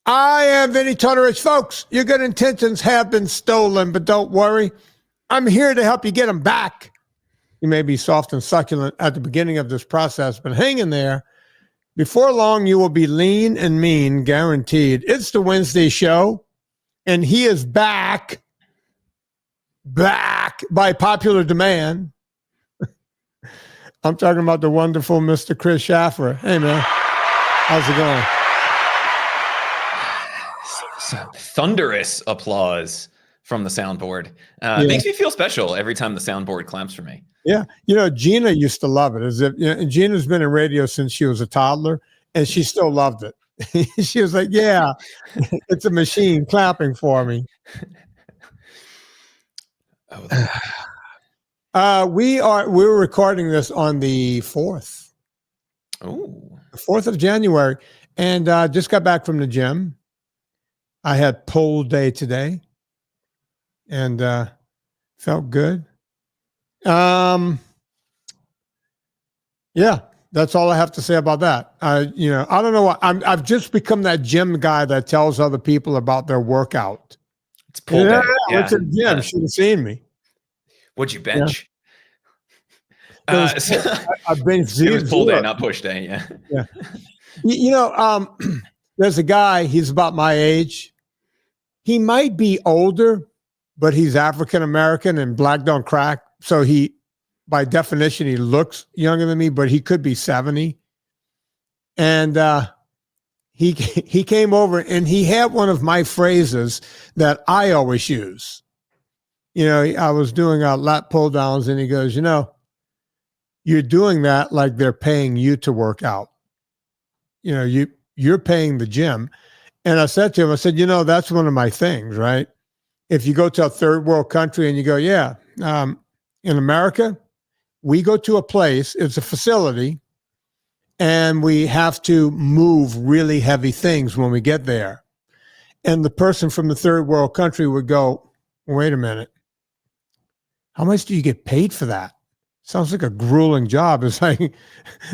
I am Vinnie Tortorich. Folks, your good intentions have been stolen, but don't worry. I'm here to help you get them back. You may be soft and succulent at the beginning of this process, but hang in there. Before long, you will be lean and mean, guaranteed. It's the Wednesday show, and he is back by popular demand. I'm talking about the wonderful Mr. Chris Shaffer. Hey, man. How's it going? Thunderous applause from the soundboard. It makes me feel special every time the soundboard claps for me. Yeah. You know, Gina used to love it. As if, you know, Gina's been in radio since she was a toddler, and she still loved it. She was like, yeah, it's a machine clapping for me. We're recording this on the 4th. Oh, the 4th of January. And just got back from the gym. I had pull day today and felt good. Yeah, that's all I have to say about that. I don't know what I've just become that gym guy that tells other people about their workout. It's pull day. Yeah, it's a gym. Should have seen me. What'd you bench? I benched. It was pull day, not push day. Yeah. Yeah. There's a guy, he's about my age. He might be older, but he's African-American and black don't crack. So he, by definition, he looks younger than me, but he could be 70. And he came over and he had one of my phrases that I always use. You know, I was doing lat pull downs and he goes, you know, you're doing that like they're paying you to work out. You know, you're paying the gym. And I said to him, I said, you know, that's one of my things, right? If you go to a third world country and you go, yeah, in America, we go to a place, it's a facility, and we have to move really heavy things when we get there. And the person from the third world country would go, wait a minute, how much do you get paid for that? Sounds like a grueling job. It's like,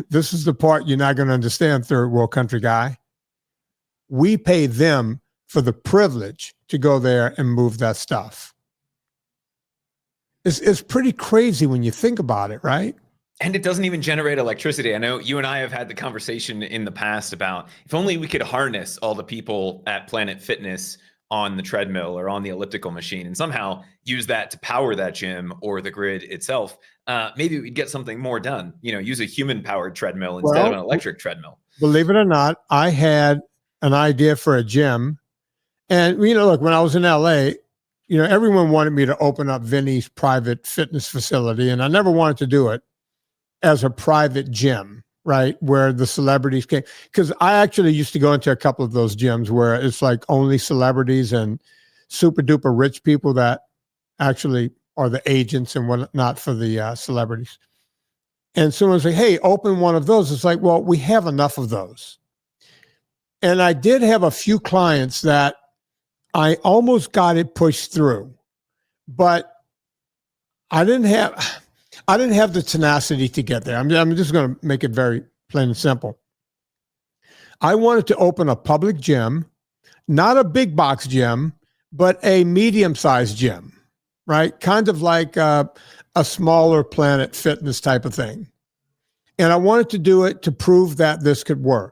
this is the part you're not going to understand, third world country guy. We pay them for the privilege to go there and move that stuff. It's pretty crazy when you think about it, right? And it doesn't even generate electricity. I know you and I have had the conversation in the past about if only we could harness all the people at Planet Fitness on the treadmill or on the elliptical machine and somehow use that to power that gym or the grid itself. Maybe we'd get something more done, you know, use a human powered treadmill instead of an electric treadmill. Believe it or not, I had an idea for a gym. And, you know, look, when I was in LA, you know, everyone wanted me to open up Vinnie's private fitness facility. And I never wanted to do it as a private gym, right? Where the celebrities came. Because I actually used to go into a couple of those gyms where it's like only celebrities and super duper rich people that actually are the agents and whatnot for the celebrities. And someone was like, hey, open one of those. It's like, well, we have enough of those. And I did have a few clients that I almost got it pushed through, but I didn't have the tenacity to get there. I'm just going to make it very plain and simple. I wanted to open a public gym, not a big box gym, but a medium-sized gym, right? Kind of like a smaller Planet Fitness type of thing. And I wanted to do it to prove that this could work.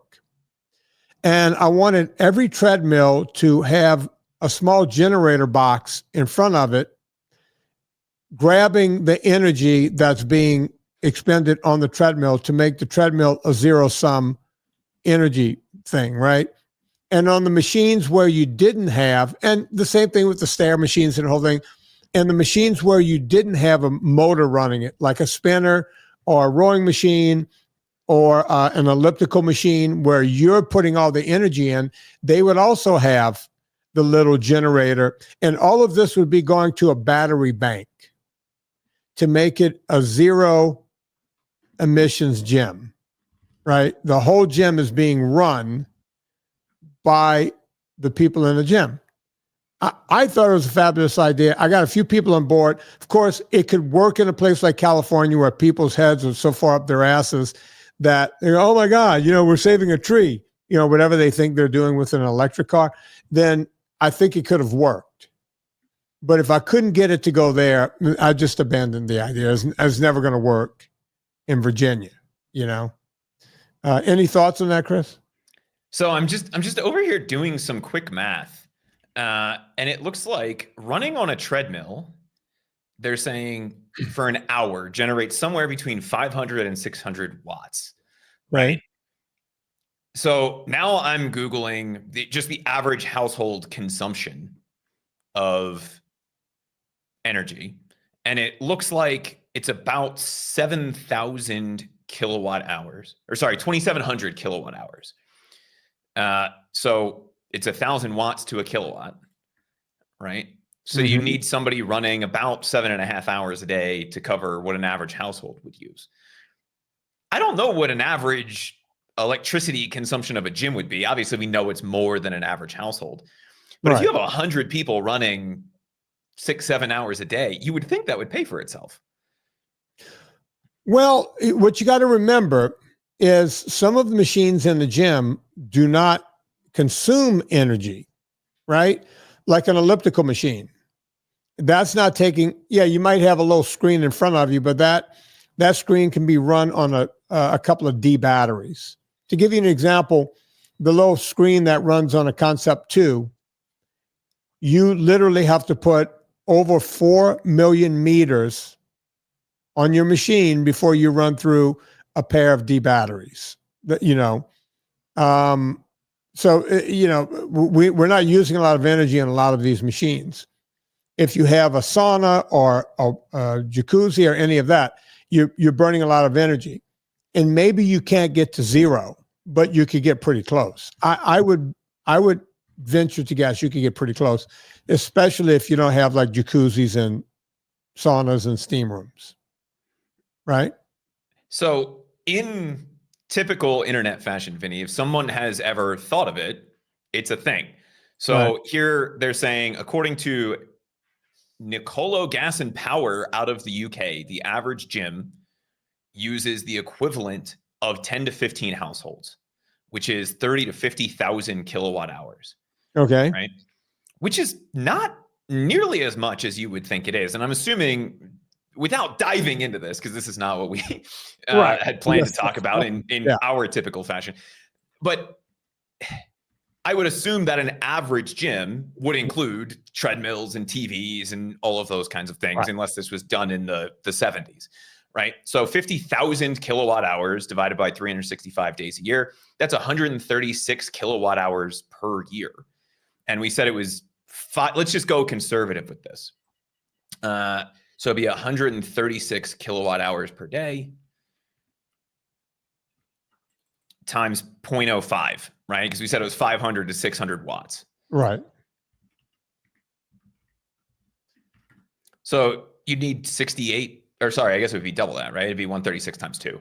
And I wanted every treadmill to have a small generator box in front of it, grabbing the energy that's being expended on the treadmill to make the treadmill a zero-sum energy thing, right? And on the machines where you didn't have, and the same thing with the stair machines and the whole thing, and the machines where you didn't have a motor running it, like a spinner or a rowing machine or an elliptical machine where you're putting all the energy in, they would also have the little generator. And all of this would be going to a battery bank to make it a zero emissions gym, right? The whole gym is being run by the people in the gym. I thought it was a fabulous idea. I got a few people on board. Of course, it could work in a place like California where people's heads are so far up their asses that they go, oh my God, you know, we're saving a tree. whatever they think they're doing with an electric car, then I think it could have worked. But if I couldn't get it to go there, I just abandoned the idea. It's never going to work in Virginia, Any thoughts on that, Chris? So I'm just over here doing some quick math. And it looks like running on a treadmill, they're saying for an hour generates somewhere between 500 and 600 watts. Right. So now I'm Googling just the average household consumption of energy. And it looks like it's about 7,000 kilowatt hours, or sorry, 2,700 kilowatt hours. So it's 1,000 watts to a kilowatt, right? So you need somebody running about 7.5 hours a day to cover what an average household would use. I don't know what an average electricity consumption of a gym would be. Obviously, we know it's more than an average household. But if you have 100 people running 6-7 hours a day, you would think that would pay for itself. Well, what you got to remember is some of the machines in the gym do not consume energy, right? Like an elliptical machine. That's not taking, you might have a little screen in front of you, but that screen can be run on a couple of D batteries. To give you an example, the little screen that runs on a Concept 2, you literally have to put over 4 million meters on your machine before you run through a pair of D batteries. We're not using a lot of energy in a lot of these machines. If you have a sauna or a jacuzzi or any of that, you're burning a lot of energy. And maybe you can't get to zero, but you could get pretty close. I would venture to guess you could get pretty close, especially if you don't have like jacuzzis and saunas and steam rooms, right? So in typical internet fashion, Vinny, if someone has ever thought of it, it's a thing. So here they're saying, according to Nicolo Gas and Power out of the UK, the average gym uses the equivalent of 10 to 15 households, which is 30 to 50,000 kilowatt hours. Okay. Right. Which is not nearly as much as you would think it is. And I'm assuming, without diving into this, because this is not what we had planned to talk about in our typical fashion, but I would assume that an average gym would include treadmills and TVs and all of those kinds of things, unless this was done in the 70s, right? So 50,000 kilowatt hours divided by 365 days a year, that's 136 kilowatt hours per year. And we said it was let's just go conservative with this. So it'd be 136 kilowatt hours per day times 0.05, right? Because we said it was 500 to 600 watts. Right. So you'd need 68, or sorry, I guess it would be double that, right? It'd be 136 times 2.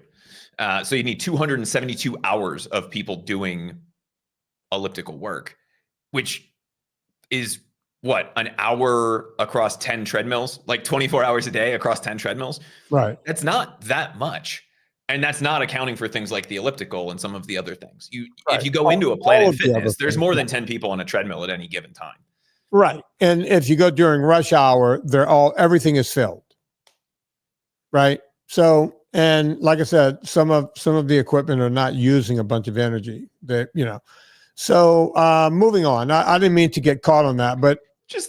So you need 272 hours of people doing elliptical work, which is what, an hour across 10 treadmills, like 24 hours a day across 10 treadmills. Right. That's not that much. And that's not accounting for things like the elliptical and some of the other things. If you go into a Planet Fitness, there's more than 10 people on a treadmill at any given time. Right. And if you go during rush hour, everything is filled. Right. So, and like I said, some of the equipment are not using a bunch of energy So moving on, I didn't mean to get caught on that, but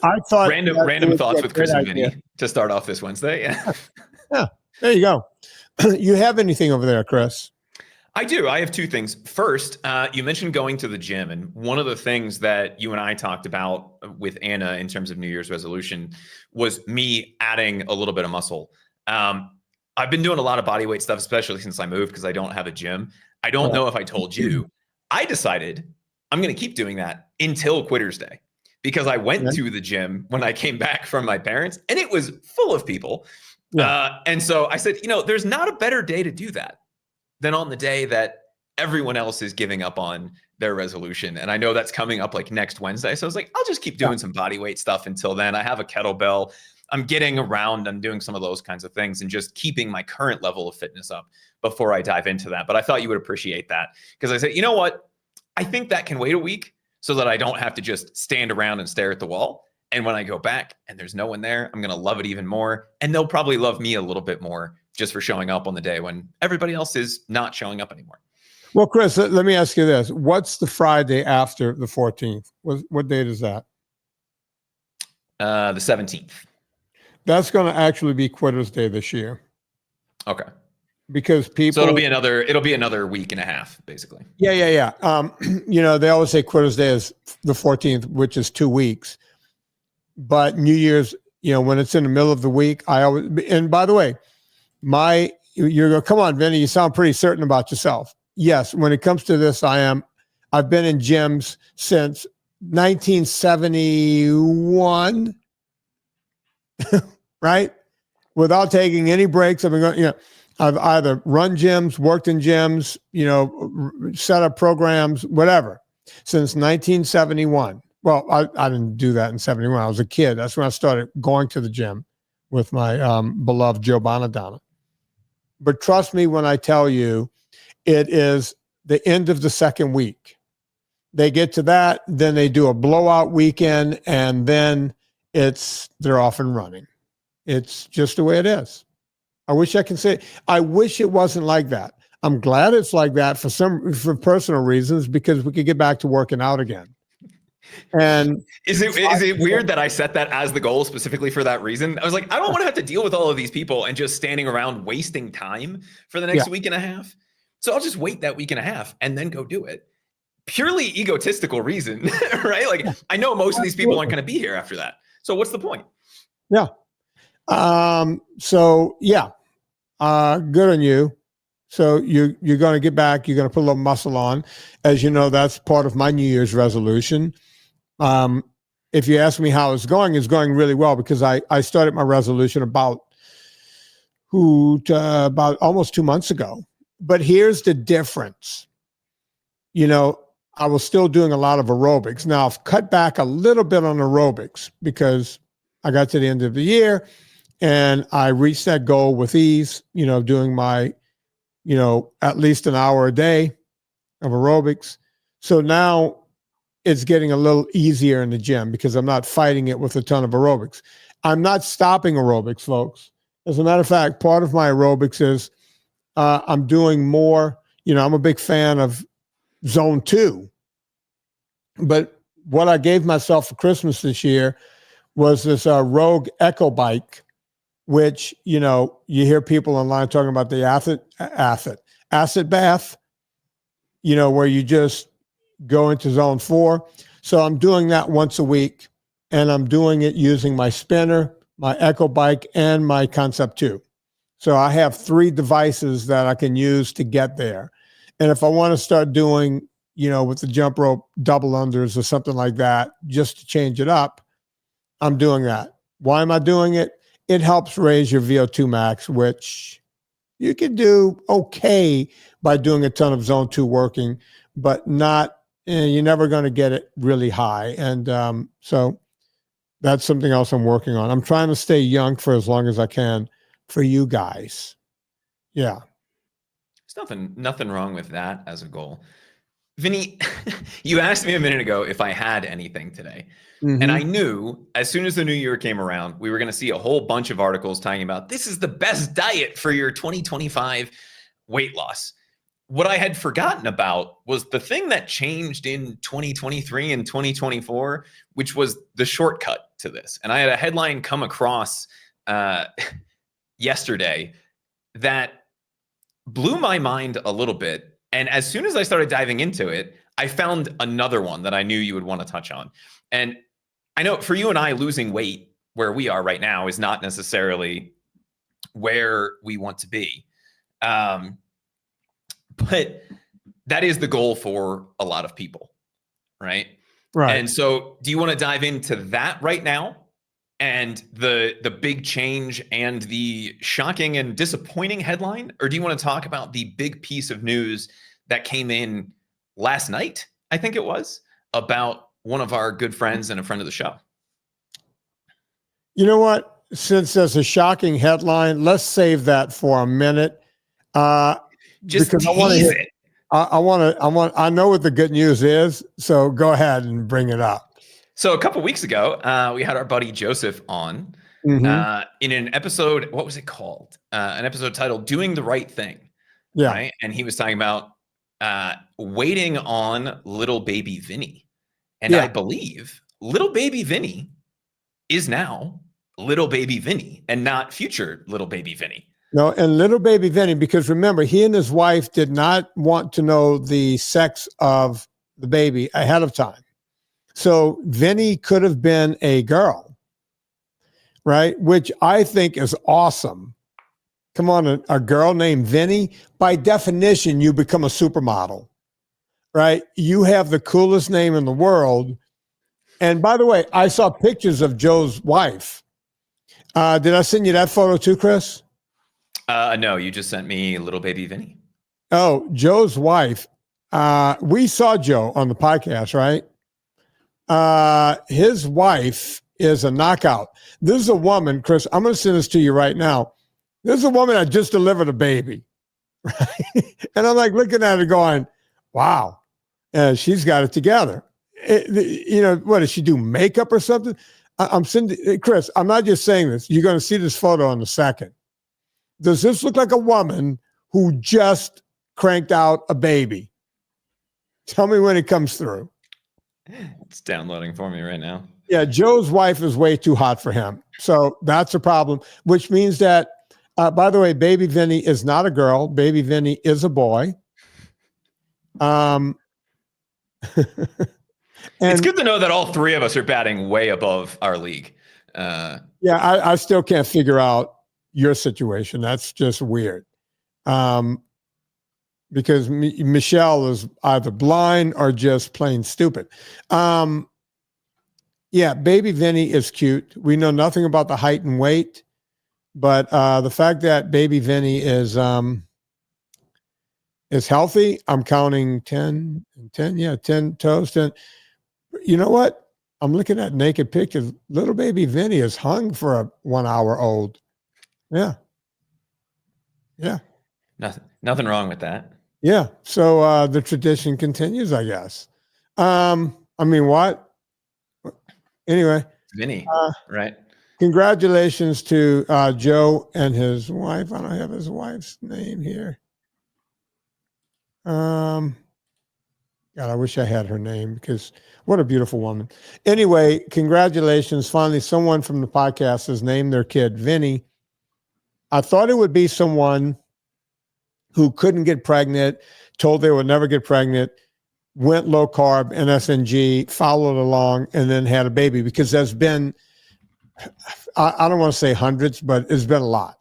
I thought random thoughts with Chris and Vinny to start off this Wednesday. Yeah, there you go. You have anything over there, Chris? I do. I have two things. First, you mentioned going to the gym, and one of the things that you and I talked about with Anna in terms of New Year's resolution was me adding a little bit of muscle. I've been doing a lot of body weight stuff, especially since I moved, because I don't have a gym. I don't know if I told you. I decided I'm going to keep doing that until Quitter's Day, because I went to the gym when I came back from my parents, and it was full of people. And so I said, there's not a better day to do that than on the day that everyone else is giving up on their resolution. And I know that's coming up like next Wednesday. So I was like, I'll just keep doing some body weight stuff until then. I have a kettlebell. I'm getting around. I'm doing some of those kinds of things and just keeping my current level of fitness up before I dive into that. But I thought you would appreciate that, because I said, you know what? I think that can wait a week so that I don't have to just stand around and stare at the wall. And when I go back and there's no one there, I'm going to love it even more. And they'll probably love me a little bit more just for showing up on the day when everybody else is not showing up anymore. Well, Chris, let me ask you this. What's the Friday after the 14th? What date is that? The 17th. That's going to actually be Quitter's Day this year. Okay. Because people, so it'll be another week and a half, basically. Yeah. They always say Quitter's Day is the 14th, which is 2 weeks. But New Year's, when it's in the middle of the week, and by the way, you're going, come on, Vinnie, you sound pretty certain about yourself. Yes, when it comes to this, I've been in gyms since 1971, right? Without taking any breaks. I've been going, I've either run gyms, worked in gyms, set up programs, whatever, since 1971. Well, I didn't do that in 71. I was a kid. That's when I started going to the gym with my beloved Joe Bonadonna. But trust me when I tell you, it is the end of the second week. They get to that, then they do a blowout weekend, and then they're off and running. It's just the way it is. I wish I can say, I wish it wasn't like that. I'm glad it's like that for personal reasons, because we could get back to working out again. And is it weird that I set that as the goal specifically for that reason? I was like, I don't want to have to deal with all of these people and just standing around wasting time for the next week and a half. So I'll just wait that week and a half and then go do it. Purely egotistical reason, right? Like, I know most of these people aren't going to be here after that. So what's the point? Yeah. Good on you. So you're going to get back. You're going to put a little muscle on. As you know, that's part of my New Year's resolution. If you ask me how it's going really well, because I started my resolution about almost 2 months ago. But here's the difference. I was still doing a lot of aerobics. Now I've cut back a little bit on aerobics because I got to the end of the year and I reached that goal with ease, doing my, at least an hour a day of aerobics. So now it's getting a little easier in the gym because I'm not fighting it with a ton of aerobics. I'm not stopping aerobics, folks. As a matter of fact, part of my aerobics is I'm doing more, I'm a big fan of Zone 2. But what I gave myself for Christmas this year was this Rogue Echo bike, which, you hear people online talking about the acid bath, where you just go into Zone 4. So I'm doing that once a week, and I'm doing it using my spinner, my Echo bike, and my Concept 2. So I have 3 devices that I can use to get there. And if I want to start doing, with the jump rope double unders or something like that, just to change it up, I'm doing that. Why am I doing it? It helps raise your VO2 max, which you can do okay by doing a ton of Zone 2 working, but not, you're never going to get it really high. And so that's something else I'm working on. I'm trying to stay young for as long as I can for you guys. Yeah. There's nothing wrong with that as a goal. Vinnie, you asked me a minute ago if I had anything today. Mm-hmm. And I knew as soon as the new year came around, we were going to see a whole bunch of articles talking about this is the best diet for your 2025 weight loss. What I had forgotten about was the thing that changed in 2023 and 2024, which was the shortcut to this. And I had a headline come across yesterday that blew my mind a little bit. And as soon as I started diving into it, I found another one that I knew you would want to touch on. And I know for you and I, losing weight where we are right now is not necessarily where we want to be. But that is the goal for a lot of people, right? Right. And so do you want to dive into that right now? And the big change and the shocking and disappointing headline? Or do you want to talk about the big piece of news that came in last night, I think it was, about one of our good friends and a friend of the show? You know what? Since there's a shocking headline, let's save that for a minute. Just tease it. I know what the good news is. So go ahead and bring it up. So a couple weeks ago, we had our buddy Joseph on in an episode. What was it called? An episode titled "Doing the Right Thing." Yeah. Right, and he was talking about waiting on little baby Vinnie, and I believe little baby Vinnie is now little baby Vinnie and not future little baby Vinnie. No, and little baby Vinnie, because remember, he and his wife did not want to know the sex of the baby ahead of time. So Vinnie could have been a girl, right? Which I think is awesome. Come on, a girl named Vinnie, by definition, you become a supermodel, right? You have the coolest name in the world. And by the way, I saw pictures of Joe's wife. Did I send you that photo too, Chris? No, you just sent me little baby Vinnie. Oh, Joe's wife. We saw Joe on the podcast, right? His wife is a knockout. This is a woman, Chris. I'm going to send this to you right now. This is a woman that just delivered a baby, right? And I'm like looking at her going, wow, she's got it together. What does she do? Makeup or something? I'm sending Chris. I'm not just saying this. You're going to see this photo in a second. Does this look like a woman who just cranked out a baby? Tell me when it comes through. It's downloading for me right now. Yeah, Joe's wife is way too hot for him. So that's a problem, which means that, by the way, baby Vinnie is not a girl. Baby Vinnie is a boy. And it's good to know that all three of us are batting way above our league. Yeah, I still can't figure out your situation. That's just weird. Because Michelle is either blind or just plain stupid. Yeah, baby Vinnie is cute. We know nothing about the height and weight, but the fact that baby Vinnie is healthy, I'm counting 10, 10 toes, 10. You know what? I'm looking at naked pictures. Little baby Vinnie is hung for a 1 hour old. Yeah. Yeah. Nothing wrong with that. Yeah. So the tradition continues, I guess. I mean, what? Anyway. Vinnie, right? Congratulations to Joe and his wife. I don't have his wife's name here. God, I wish I had her name because what a beautiful woman. Anyway, congratulations. Finally, someone from the podcast has named their kid Vinnie. I thought it would be someone who couldn't get pregnant, told they would never get pregnant, went low carb, NSNG, followed along, and then had a baby, because there's been, I don't want to say hundreds, but it's been a lot.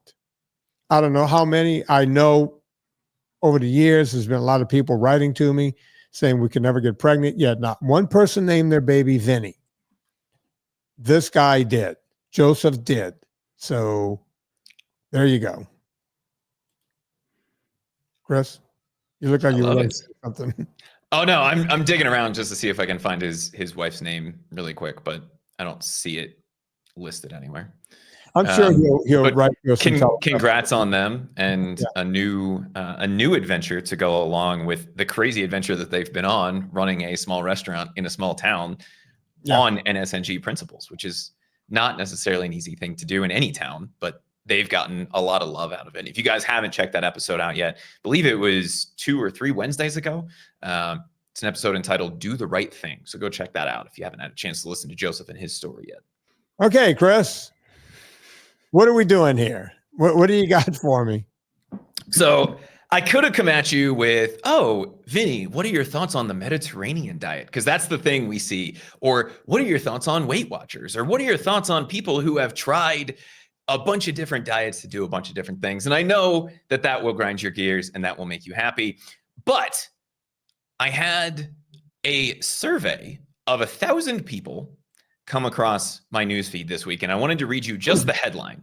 I don't know how many. I know over the years, there's been a lot of people writing to me saying we can never get pregnant. Yet not one person named their baby Vinnie. This guy did. Joseph did. So there you go. Chris, you look like you were something. Oh no, I'm digging around just to see if I can find his wife's name really quick, but I don't see it listed anywhere. I'm sure he'll write you congrats on them, and a new adventure to go along with the crazy adventure that they've been on, running a small restaurant in a small town on NSNG principles, which is not necessarily an easy thing to do in any town, but they've gotten a lot of love out of it. If you guys haven't checked that episode out yet, I believe it was 2 or 3 Wednesdays ago. It's an episode entitled "Do the Right Thing." So go check that out if you haven't had a chance to listen to Joseph and his story yet. Okay, Chris, what are we doing here? What do you got for me? So I could have come at you with, oh, Vinnie, what are your thoughts on the Mediterranean diet? Because that's the thing we see. Or what are your thoughts on Weight Watchers? Or what are your thoughts on people who have tried a bunch of different diets to do a bunch of different things? And I know that that will grind your gears and that will make you happy. But I had a survey of 1,000 people come across my newsfeed this week, and I wanted to read you just the headline.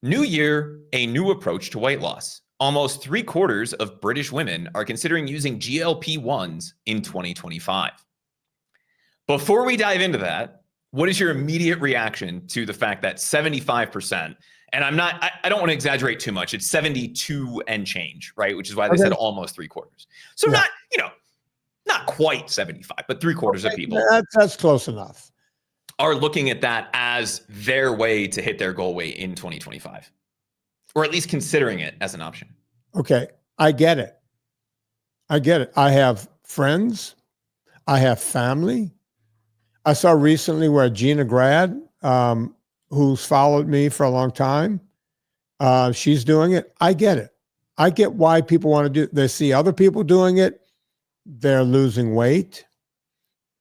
New year, a new approach to weight loss. Almost 3/4 of British women are considering using GLP-1s in 2025. Before we dive into that, what is your immediate reaction to the fact that 75% And I don't want to exaggerate too much. It's 72 and change, right? Which is why they Okay. said almost 3/4. So Yeah. not quite 75, but 3/4 of people That's close enough. are looking at that as their way to hit their goal weight in 2025, or at least considering it as an option. Okay. I get it. I have friends. I have family. I saw recently where Gina Grad, who's followed me for a long time, she's doing it. I get it. I get why people want to do it. They see other people doing it. They're losing weight.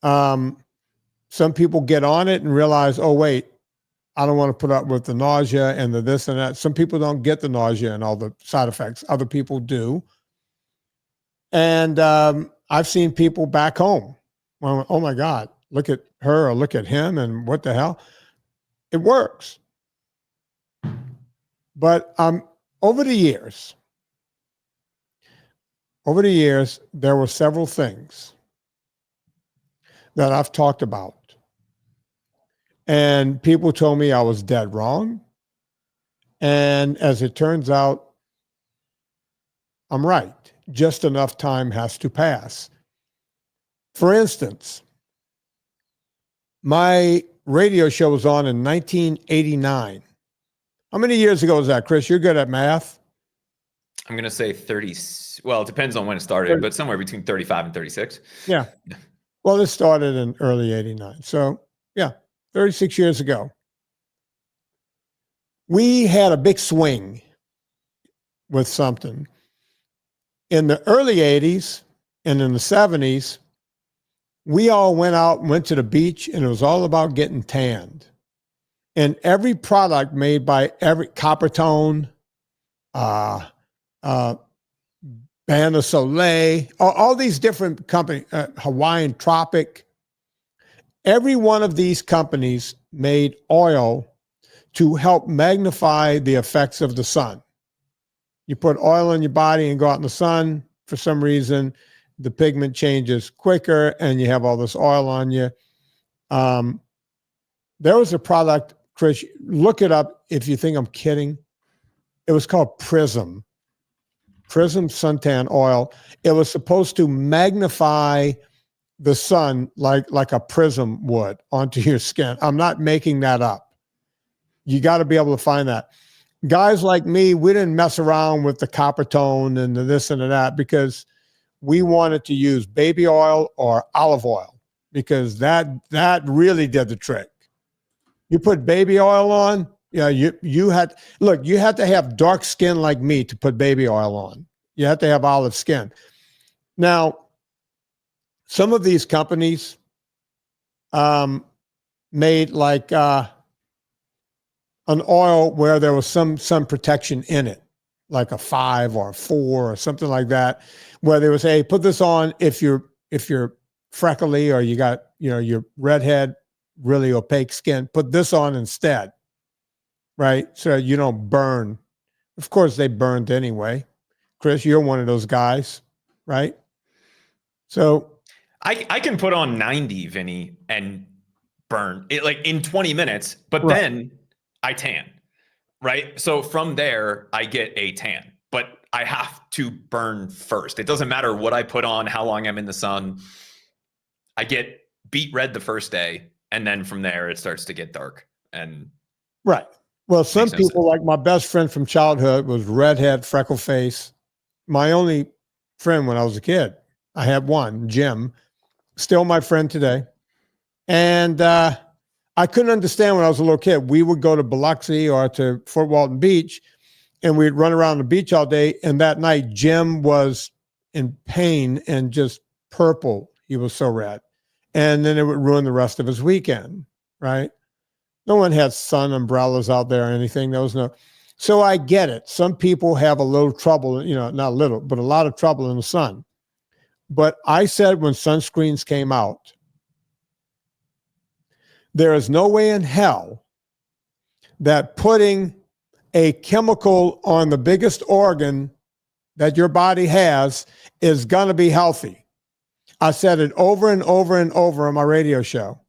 Some people get on it and realize, oh, wait, I don't want to put up with the nausea and the this and that. Some people don't get the nausea and all the side effects. Other people do. And I've seen people back home. Well, oh my God, look at her or look at him and what the hell? It works. But over the years, there were several things that I've talked about. And people told me I was dead wrong. And as it turns out, I'm right. Just enough time has to pass. For instance, my radio show was on in 1989. How many years ago was that, Chris? You're good at math. I'm going to say 30. Well, it depends on when it started, but somewhere between 35 and 36. Yeah. Well, this started in early 89. So, yeah, 36 years ago. We had a big swing with something. In the early 80s and in the 70s, we all went to the beach, and it was all about getting tanned. And every product made by every Coppertone, Bana Soleil, all these different companies, Hawaiian Tropic, every one of these companies made oil to help magnify the effects of the sun. You put oil in your body and go out in the sun, for some reason, the pigment changes quicker and you have all this oil on you. There was a product, Chris, look it up if you think I'm kidding. It was called Prism suntan oil. It was supposed to magnify the sun like a prism would onto your skin. I'm not making that up. You got to be able to find that. Guys like me, we didn't mess around with the Coppertone and the this and the that because we wanted to use baby oil or olive oil because that really did the trick. You put baby oil on, you had to have dark skin like me to put baby oil on. You have to have olive skin. Now, some of these companies made like an oil where there was some protection in it, like a 5 or a 4 or something like that, where they would say, hey, put this on if you're freckly or you got, your redhead, really opaque skin, put this on instead, right? So you don't burn. Of course, they burned anyway. Chris, you're one of those guys, right? So I can put on 90, Vinny, and burn it like in 20 minutes, but right. Then I tan, right? So from there, I get a tan, but I have to burn first. It doesn't matter what I put on, how long I'm in the sun. I get beet red the first day, and then from there, it starts to get dark. And right. Well, some people, like my best friend from childhood, was redhead, freckle face. My only friend when I was a kid, I had one, Jim, still my friend today. And I couldn't understand when I was a little kid. We would go to Biloxi or to Fort Walton Beach, and we'd run around the beach all day. And that night, Jim was in pain and just purple. He was so red. And then it would ruin the rest of his weekend, right? No one had sun umbrellas out there or anything. There was no. So I get it. Some people have a little trouble, not a little, but a lot of trouble in the sun. But I said when sunscreens came out, there is no way in hell that putting a chemical on the biggest organ that your body has is going to be healthy. I said it over and over and over on my radio show.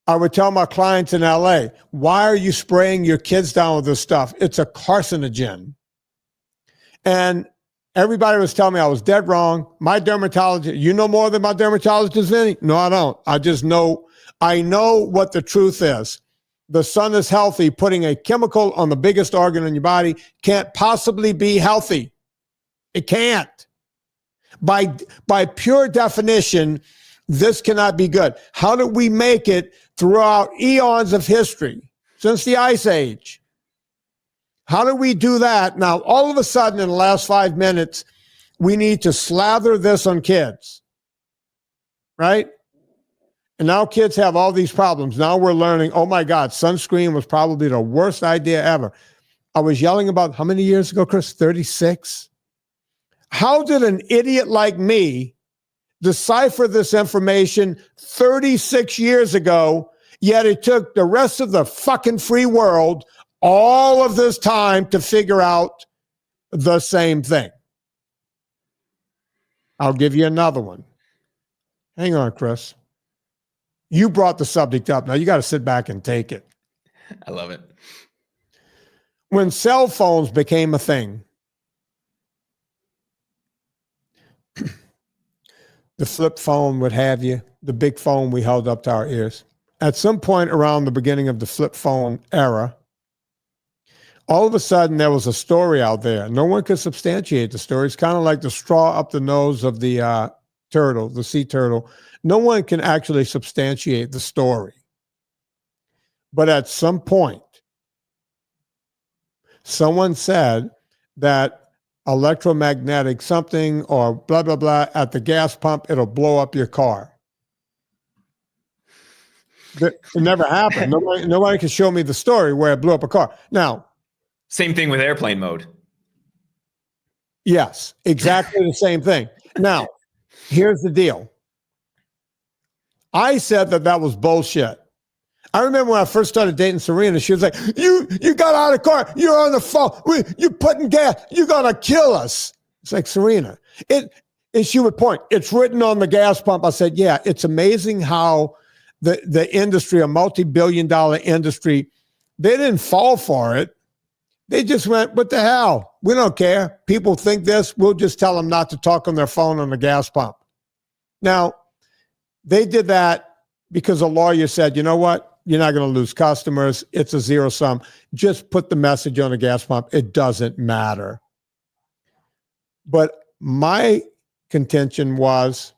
I would tell my clients in LA, why are you spraying your kids down with this stuff? It's a carcinogen. And everybody was telling me I was dead wrong. My dermatologist, you know more than my dermatologist, Vinnie? No, I don't. I know what the truth is. The sun is healthy. Putting a chemical on the biggest organ in your body can't possibly be healthy. It can't. By pure definition, this cannot be good. How did we make it throughout eons of history, since the Ice Age? How do we do that? Now, all of a sudden, in the last 5 minutes, we need to slather this on kids, right? And now kids have all these problems. Now we're learning, oh my God, sunscreen was probably the worst idea ever. I was yelling about how many years ago, Chris? 36? How did an idiot like me decipher this information 36 years ago, yet it took the rest of the fucking free world all of this time to figure out the same thing? I'll give you another one. Hang on, Chris. You brought the subject up. Now you got to sit back and take it. I love it. When cell phones became a thing, the flip phone, what have you, the big phone we held up to our ears. At some point around the beginning of the flip phone era, all of a sudden there was a story out there. No one could substantiate the story. It's kind of like the straw up the nose of the turtle, the sea turtle. No one can actually substantiate the story. But at some point, someone said that electromagnetic something or blah, blah, blah at the gas pump, it'll blow up your car. It never happened. Nobody can show me the story where it blew up a car. Now, same thing with airplane mode. Yes, exactly the same thing. Now, here's the deal. I said that was bullshit. I remember when I first started dating Serena, she was like, you got out of the car. You're on the phone. You're putting gas. You're going to kill us. It's like, Serena. And she would point, it's written on the gas pump. I said, yeah, it's amazing how the industry, a multi-billion-dollar industry, they didn't fall for it. They just went, what the hell? We don't care. People think this. We'll just tell them not to talk on their phone on the gas pump. Now, they did that because a lawyer said, you know what? You're not going to lose customers. It's a zero sum. Just put the message on the gas pump. It doesn't matter. But my contention was,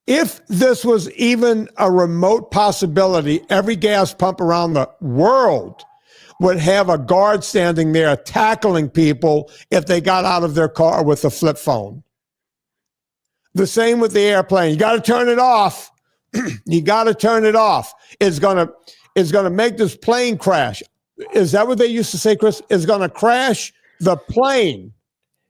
if this was even a remote possibility, every gas pump around the world would have a guard standing there tackling people if they got out of their car with a flip phone. The same with the airplane. You got to turn it off. You got to turn it off. It's gonna make this plane crash. Is that what they used to say, Chris? It's gonna crash the plane.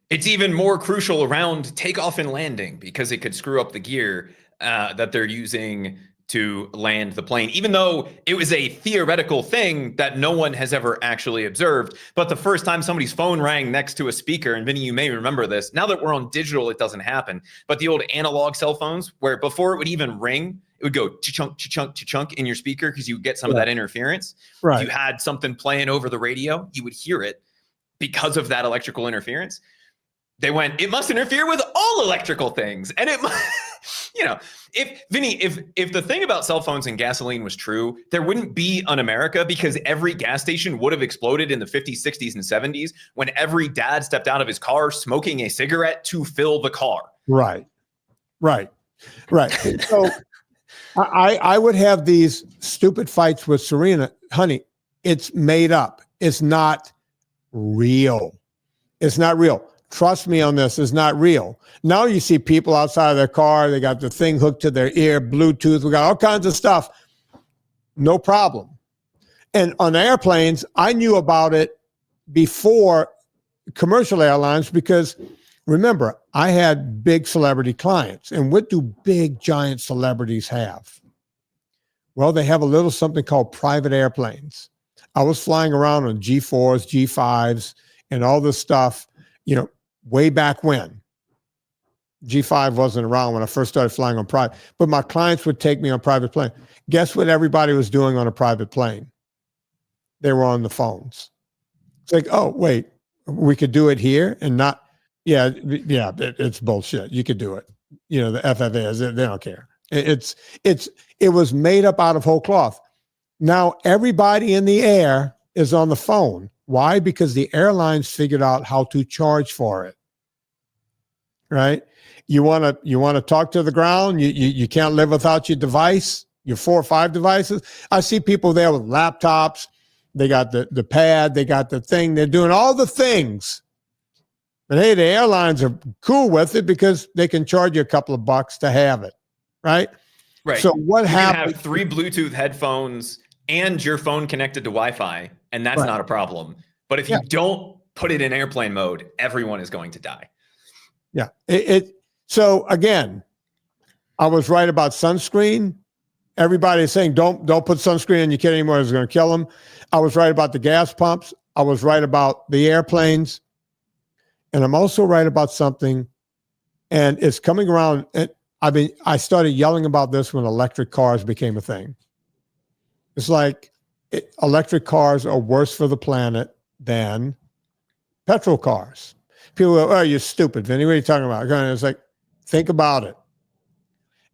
It's even more crucial around takeoff and landing because it could screw up the gear that they're using to land the plane, even though it was a theoretical thing that no one has ever actually observed. But the first time somebody's phone rang next to a speaker, and Vinny, you may remember this, now that we're on digital, it doesn't happen. But the old analog cell phones, where before it would even ring, it would go cha-chunk, cha-chunk, cha-chunk in your speaker because you get some of that interference. Right. If you had something playing over the radio, you would hear it because of that electrical interference. They went, it must interfere with all electrical things. And it must, you know, if Vinny, if the thing about cell phones and gasoline was true, there wouldn't be an America because every gas station would have exploded in the 50s, 60s, and 70s when every dad stepped out of his car smoking a cigarette to fill the car. Right. So I would have these stupid fights with Serena. Honey, it's made up. It's not real. It's not real. Trust me on this, it's not real. Now you see people outside of their car, they got the thing hooked to their ear, Bluetooth, we got all kinds of stuff. No problem. And on airplanes, I knew about it before commercial airlines because remember, I had big celebrity clients. And what do big, giant celebrities have? Well, they have a little something called private airplanes. I was flying around on G4s, G5s, and all this stuff, you know, way back when. G5 wasn't around when I first started flying on private, but my clients would take me on private plane. Guess what everybody was doing on a private plane? They were on the phones. It's like, oh, wait, we could do it here and not, it's bullshit. You could do it. You know, the FFA, they don't care. It was made up out of whole cloth. Now everybody in the air is on the phone. Why? Because the airlines figured out how to charge for it. Right? You want to talk to the ground. You can't live without your device, your 4 or 5 devices. I see people there with laptops. They got the pad. They got the thing. They're doing all the things. But hey, the airlines are cool with it because they can charge you a couple of bucks to have it. Right? Right. So what happened? You can have 3 Bluetooth headphones and your phone connected to Wi-Fi, and that's not a problem. But if you don't put it in airplane mode, everyone is going to die. Yeah. So again, I was right about sunscreen. Everybody is saying don't put sunscreen on your kid anymore. It's going to kill them. I was right about the gas pumps. I was right about the airplanes. And I'm also right about something, and it's coming around. And I started yelling about this when electric cars became a thing. It's like electric cars are worse for the planet than petrol cars. People go, oh, you're stupid, Vinny. What are you talking about? It's like, think about it.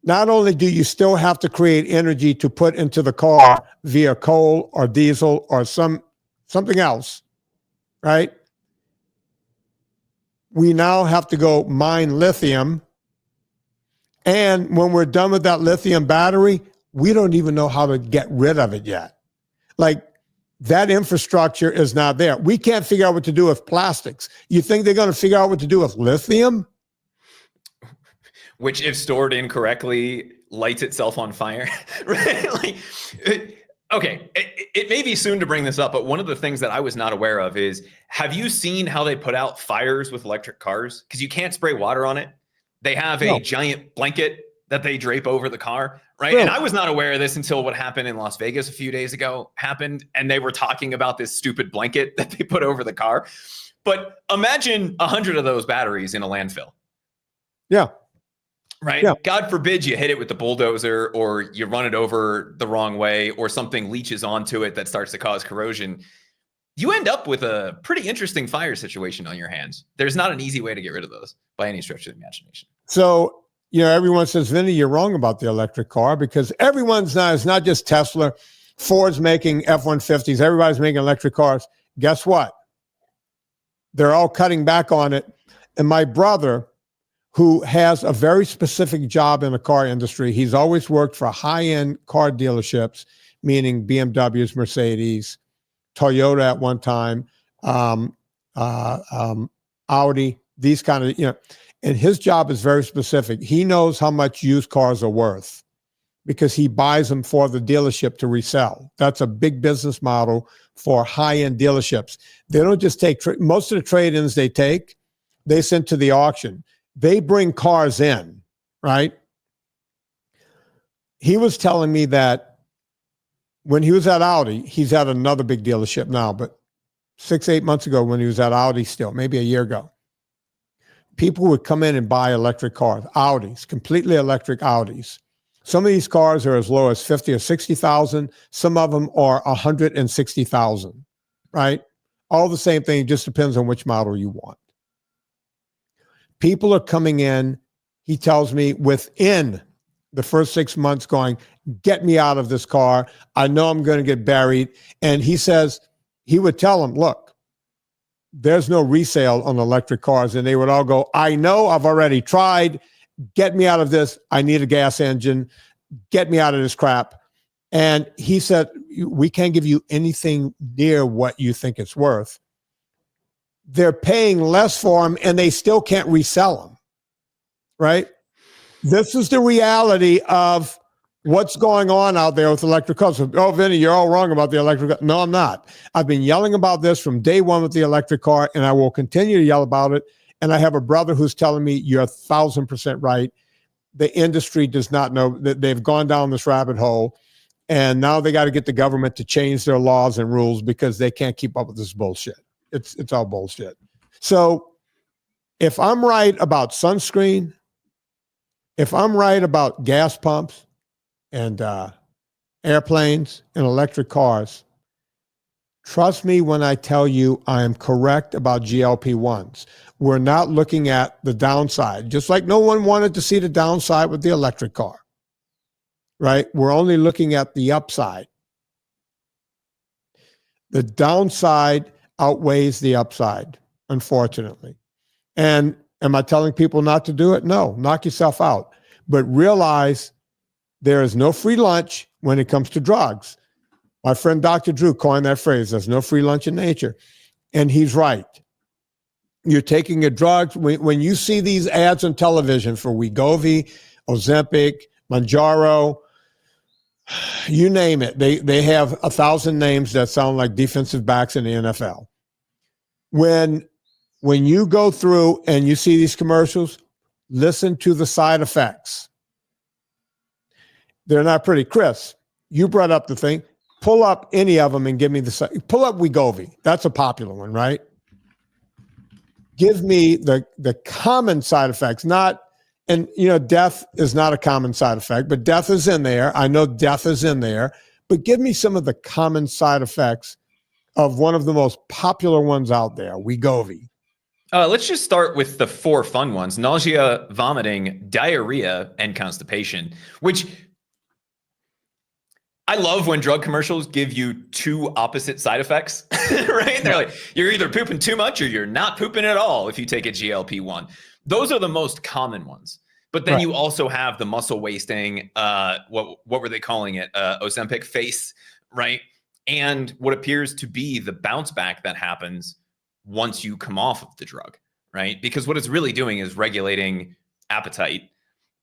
Not only do you still have to create energy to put into the car via coal or diesel or something else, right? We now have to go mine lithium. And when we're done with that lithium battery, we don't even know how to get rid of it yet. Like, that infrastructure is not there. We can't figure out what to do with plastics. You think they're going to figure out what to do with lithium? Which, if stored incorrectly, lights itself on fire. Right? Like, okay, it may be soon to bring this up, but one of the things that I was not aware of is, have you seen how they put out fires with electric cars? Because you can't spray water on it. They have a giant blanket that they drape over the car, right? Really? And I was not aware of this until what happened in Las Vegas a few days ago happened, and they were talking about this stupid blanket that they put over the car. But imagine 100 of those batteries in a landfill. Yeah. Right? Yeah. God forbid you hit it with the bulldozer, or you run it over the wrong way, or something leaches onto it that starts to cause corrosion. You end up with a pretty interesting fire situation on your hands. There's not an easy way to get rid of those by any stretch of the imagination. So, you know, everyone says, Vinny, you're wrong about the electric car, because it's not just Tesla. Ford's making F-150s. Everybody's making electric cars. Guess what? They're all cutting back on it. And my brother, who has a very specific job in the car industry, he's always worked for high-end car dealerships, meaning BMWs, Mercedes, Toyota at one time, Audi, these kind of, and his job is very specific. He knows how much used cars are worth because he buys them for the dealership to resell. That's a big business model for high-end dealerships. They don't just take, most of the trade-ins they send to the auction. They bring cars in, right? He was telling me that when he was at Audi, he's at another big dealership now, but 6-8 months ago when he was at Audi still, maybe a year ago, people would come in and buy electric cars, Audis, completely electric Audis. Some of these cars are as low as 50 or 60,000. Some of them are 160,000, right? All the same thing, just depends on which model you want. People are coming in, he tells me, within the first 6 months going, get me out of this car. I know I'm going to get buried. And he says, he would tell them, look, there's no resale on electric cars. And they would all go, I know, I've already tried. Get me out of this. I need a gas engine. Get me out of this crap. And he said, we can't give you anything near what you think it's worth. They're paying less for them and they still can't resell them, right? This is the reality of what's going on out there with electric cars. Oh, Vinny, you're all wrong about the electric car. No, I'm not. I've been yelling about this from day one with the electric car, and I will continue to yell about it. And I have a brother who's telling me you're 1,000% right. The industry does not know that they've gone down this rabbit hole, and now they got to get the government to change their laws and rules because they can't keep up with this bullshit. It's all bullshit. So if I'm right about sunscreen, If I'm right about gas pumps and airplanes and electric cars, trust me when I tell you I am correct about GLP-1s. We're not looking at the downside, just like no one wanted to see the downside with the electric car, right? We're only looking at the upside. The downside outweighs the upside, unfortunately. And am I telling people not to do it? No, knock yourself out. But realize there is no free lunch when it comes to drugs. My friend Dr. Drew coined that phrase, there's no free lunch in nature. And he's right. You're taking a drug. When you see these ads on television for Wegovy, Ozempic, Mounjaro, you name it, they have 1,000 names that sound like defensive backs in the NFL. When you go through and you see these commercials, listen to the side effects. They're not pretty. Chris, you brought up the thing. Pull up any of them and give me pull up Wegovy. That's a popular one, right? Give me the common side effects, and death is not a common side effect, but death is in there. I know death is in there, but give me some of the common side effects of one of the most popular ones out there, Wegovy. Let's just start with the 4 fun ones: nausea, vomiting, diarrhea, and constipation, which I love when drug commercials give you 2 opposite side effects, right? They're like, you're either pooping too much or you're not pooping at all if you take a GLP-1. Those are the most common ones. But then you also have the muscle wasting, what were they calling it? Ozempic face, right? And what appears to be the bounce back that happens once you come off of the drug, right? Because what it's really doing is regulating appetite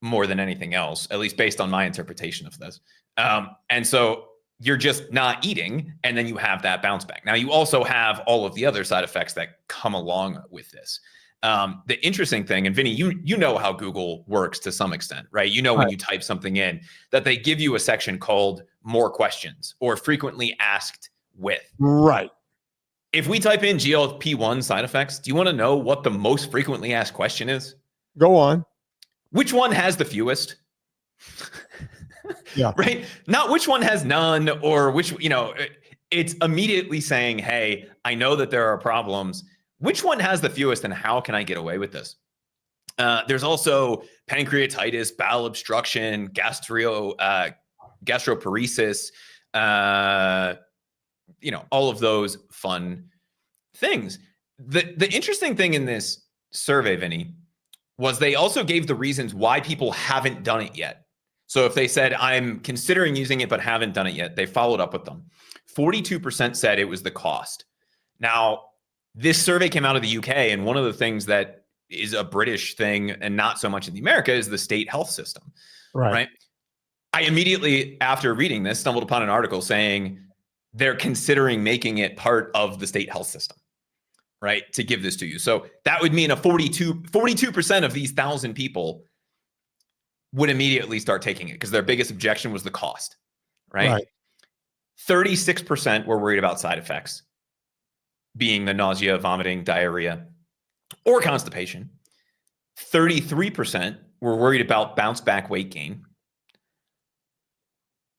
more than anything else, at least based on my interpretation of this. And so you're just not eating, and then you have that bounce back. Now, you also have all of the other side effects that come along with this. The interesting thing, and Vinny, you know how Google works to some extent, right? You know when you type something in that they give you a section called more questions or frequently asked with. Right. If we type in GLP-1 side effects, do you want to know what the most frequently asked question is? Go on. Which one has the fewest? Yeah. Right? Not which one has none, or which, it's immediately saying, hey, I know that there are problems. Which one has the fewest, and how can I get away with this? There's also pancreatitis, bowel obstruction, gastroparesis, all of those fun things. The interesting thing in this survey, Vinny, was they also gave the reasons why people haven't done it yet. So if they said, I'm considering using it but haven't done it yet, they followed up with them. 42% said it was the cost. Now, this survey came out of the UK, and one of the things that is a British thing and not so much in the America is the state health system, right? I immediately, after reading this, stumbled upon an article saying they're considering making it part of the state health system, right, to give this to you. So that would mean 42% of these 1,000 people would immediately start taking it because their biggest objection was the cost, right? 36% were worried about side effects, being the nausea, vomiting, diarrhea, or constipation. 33% were worried about bounce back weight gain.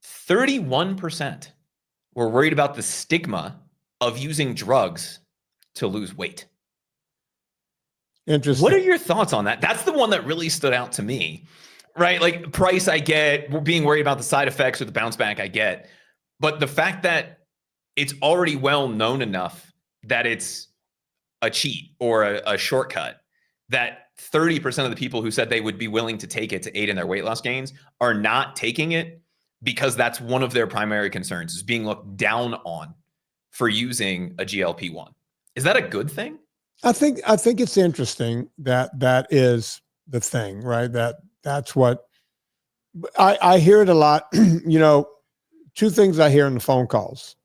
31% were worried about the stigma of using drugs to lose weight. Interesting. What are your thoughts on that? That's the one that really stood out to me, right? Like price, I get. Being worried about the side effects or the bounce back, I get. But the fact that it's already well known enough that it's a cheat or a shortcut, that 30% of the people who said they would be willing to take it to aid in their weight loss gains are not taking it because that's one of their primary concerns, is being looked down on for using a GLP-1. Is that a good thing? I think it's interesting that is the thing, right? That's what I hear it a lot. 2 things I hear in the phone calls,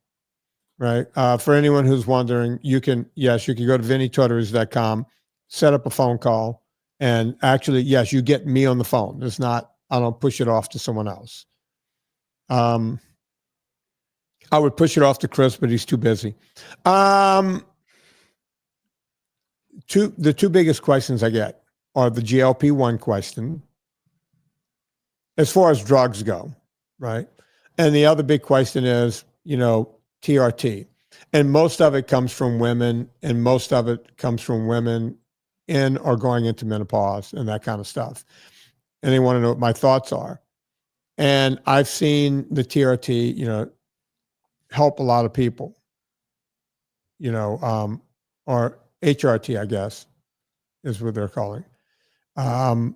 right? For anyone who's wondering, you can go to VinnieTortorich.com, set up a phone call, and actually, yes, you get me on the phone. It's not, I don't push it off to someone else. I would push it off to Chris, but he's too busy. The 2 biggest questions I get are the GLP-1 question as far as drugs go, right? And the other big question is, TRT. And most of it comes from women, and most of it comes from women in or going into menopause and that kind of stuff. And they want to know what my thoughts are. And I've seen the TRT, help a lot of people, or HRT, I guess, is what they're calling. I've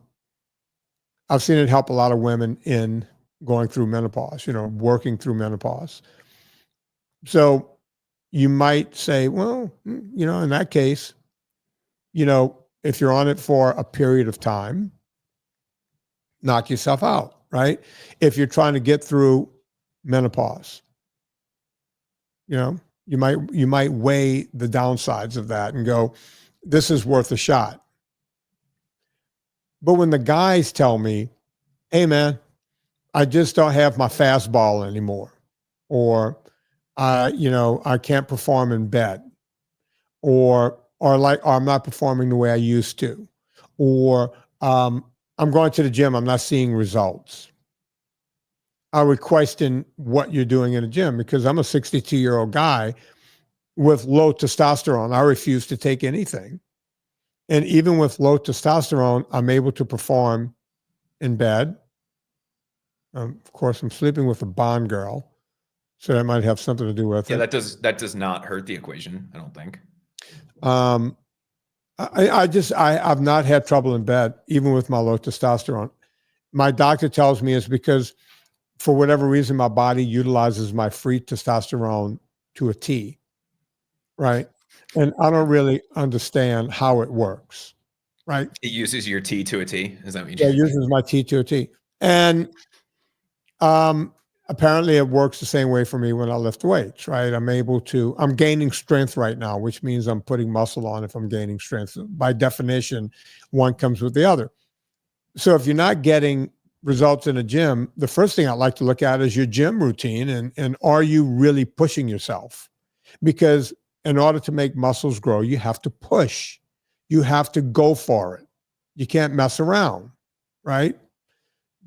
seen it help a lot of women in going through menopause, working through menopause. So you might say, well, in that case, if you're on it for a period of time, knock yourself out, right? If you're trying to get through menopause, you might weigh the downsides of that and go, this is worth a shot. But when the guys tell me, hey man, I just don't have my fastball anymore, or I can't perform in bed, or I'm not performing the way I used to, or I'm going to the gym, I'm not seeing results. I would question what you're doing in a gym, because I'm a 62-year-old guy with low testosterone. I refuse to take anything. And even with low testosterone, I'm able to perform in bed. Of course, I'm sleeping with a Bond girl, so that might have something to do with it. Yeah, that does not hurt the equation, I don't think. I've not had trouble in bed, even with my low testosterone. My doctor tells me it's because, for whatever reason, my body utilizes my free testosterone to a T, right? And I don't really understand how it works, right? It uses your T to a T. Is that what you Yeah, it uses my T to a T. And apparently it works the same way for me when I lift weights, right? I'm gaining strength right now, which means I'm putting muscle on if I'm gaining strength. By definition, one comes with the other. So if you're not getting results in a gym, the first thing I'd like to look at is your gym routine, and are you really pushing yourself? Because in order to make muscles grow, you have to push. You have to go for it. You can't mess around, right?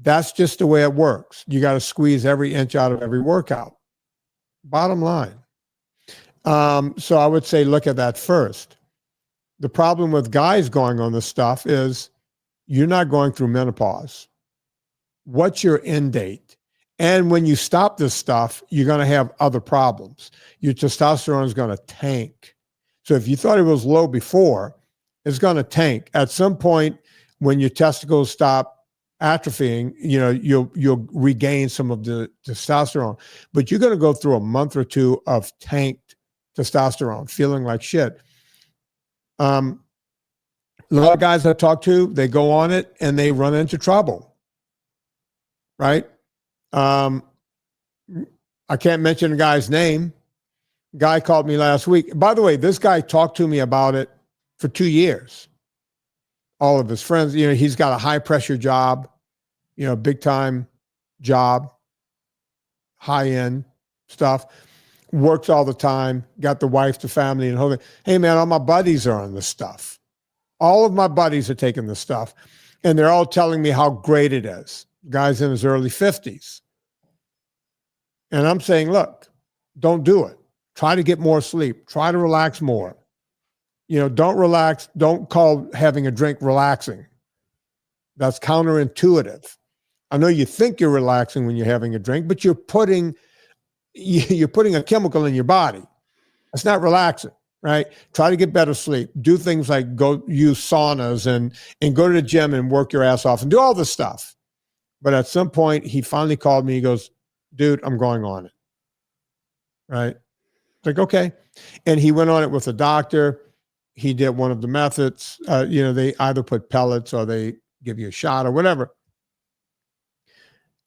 That's just the way it works. You got to squeeze every inch out of every workout. Bottom line. So I would say look at that first. The problem with guys going on this stuff is you're not going through menopause. What's your end date? And when you stop this stuff, you're going to have other problems. Your testosterone is going to tank. So if you thought it was low before, it's going to tank. At some point, when your testicles stop atrophying, you'll regain some of the testosterone. But you're going to go through a month or two of tanked testosterone, feeling like shit. A lot of guys I talk to, they go on it and they run into trouble, right? I can't mention the guy's name. Guy called me last week. By the way, this guy talked to me about it for 2 years. All of his friends, he's got a high pressure job, big time job, high end stuff, works all the time, got the wife, the family, and whole thing. Hey man, all my buddies are on this stuff. All of my buddies are taking this stuff, and they're all telling me how great it is. Guy's in his early 50s. And I'm saying, look, don't do it. Try to get more sleep. Try to relax more. Don't relax. Don't call having a drink relaxing. That's counterintuitive. I know you think you're relaxing when you're having a drink, but you're putting a chemical in your body. It's not relaxing, right? Try to get better sleep. Do things like go use saunas and go to the gym and work your ass off and do all this stuff. But at some point, he finally called me. He goes, dude, I'm going on it. Right? It's like, okay. And he went on it with a doctor. He did one of the methods. They either put pellets or they give you a shot or whatever.